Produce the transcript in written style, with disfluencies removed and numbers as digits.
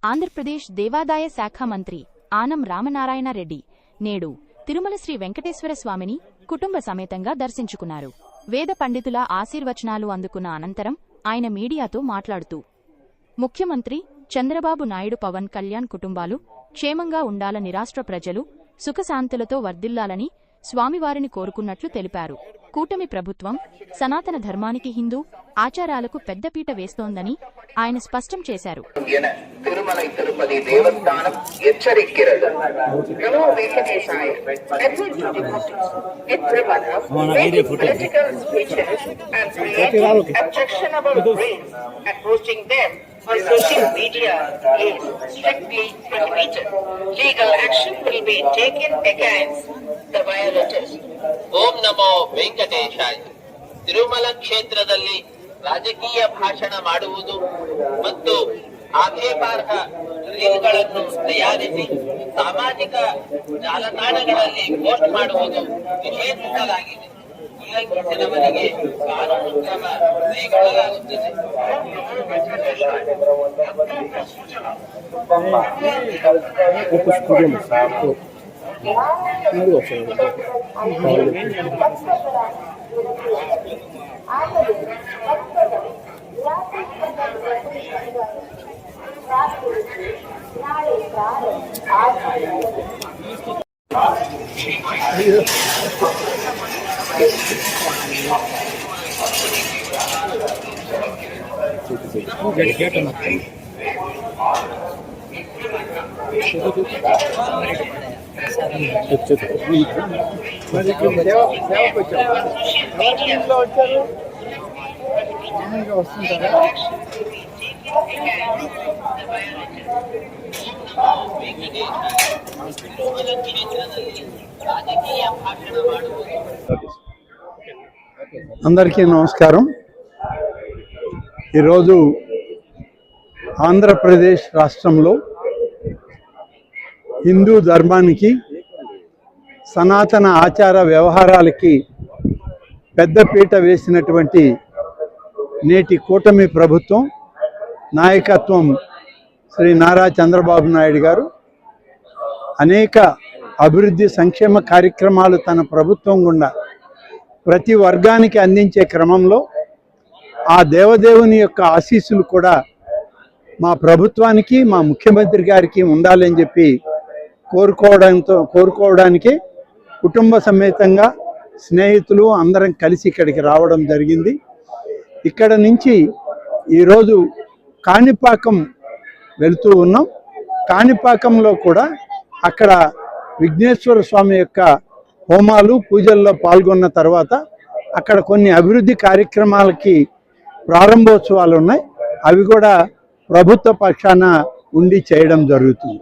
ఆంధ్రప్రదేశ్ దేవాదాయ శాఖ మంత్రి ఆనం రామనారాయణ రెడ్డి నేడు తిరుమల శ్రీ వెంకటేశ్వర స్వామిని కుటుంబ సమేతంగా దర్శించుకున్నారు. వేద పండితుల ఆశీర్వచనాలు అందుకున్న అనంతరం ఆయన మీడియాతో మాట్లాడుతూ, ముఖ్యమంత్రి చంద్రబాబు నాయుడు, పవన్ కళ్యాణ్ కుటుంబాలు క్షేమంగా ఉండాలని, రాష్ట్ర ప్రజలు సుఖశాంతులతో వర్ధిల్లాలని స్వామివారిని కోరుకున్నట్లు తెలిపారు. కూటమి ప్రభుత్వం సనాతన ధర్మానికి, హిందూ ఆచారాలకు పెద్దపీట వేస్తోందని ఆయన స్పష్టం చేశారు. తిరుమలై తిరుపతి దేవస్థానం హెచ్చరిக்கிறது. నమో వెంకటేశాయ. On social media is strictly prohibited. Legal action will be taken against the violators. ಓಂ ನಮೋ ವೆಂಕಟೇಶಾಯ. ತಿರುಮಲ ಕ್ಷೇತ್ರದಲ್ಲಿ ರಾಜಕೀಯ ಭಾಷಣ ಮಾಡುವುದು ಮತ್ತು ಆಕ್ಷೇಪಾರ್ಹ ರೀಲ್ಗಳನ್ನು ತಯಾರಿಸಿ ಸಾಮಾಜಿಕ ಜಾಲತಾಣಗಳಲ್ಲಿ ಪೋಸ್ಟ್ ಮಾಡುವುದು ನಿಷೇಧಿಸಲಾಗಿದೆ. ಉಲ್ಲಂಘಿಸಿದವರಿಗೆ ಕಾನೂನು ಕ್ರಮ ಕೈಗೊಳ್ಳಲಾಗುತ್ತದೆ. అందరికీ నమస్కారం. ఈరోజు ఆంధ్రప్రదేశ్ రాష్ట్రంలో హిందూ ధర్మానికి, సనాతన ఆచార వ్యవహారాలకి పెద్దపీట వేసినటువంటి నేటి కూటమి ప్రభుత్వం నాయకత్వం శ్రీ నారా చంద్రబాబు నాయుడు గారు అనేక అభివృద్ధి సంక్షేమ కార్యక్రమాలు తన ప్రభుత్వం గుండా ప్రతి వర్గానికి అందించే క్రమంలో ఆ దేవదేవుని యొక్క ఆశీస్సులు కూడా మా ప్రభుత్వానికి, మా ముఖ్యమంత్రి గారికి ఉండాలని చెప్పి కోరుకోవడానికి కుటుంబ సమేతంగా స్నేహితులు అందరం కలిసి ఇక్కడికి రావడం జరిగింది. ఇక్కడ నుంచి ఈరోజు కాణిపాకం వెళుతూ ఉన్నాం. కాణిపాకంలో కూడా అక్కడ విఘ్నేశ్వర స్వామి యొక్క హోమాలు, పూజల్లో పాల్గొన్న తర్వాత అక్కడ కొన్ని అభివృద్ధి కార్యక్రమాలకి ప్రారంభోత్సవాలు ఉన్నాయి. అవి కూడా ప్రభుత్వ పక్షాన ఉండి చేయడం జరుగుతుంది.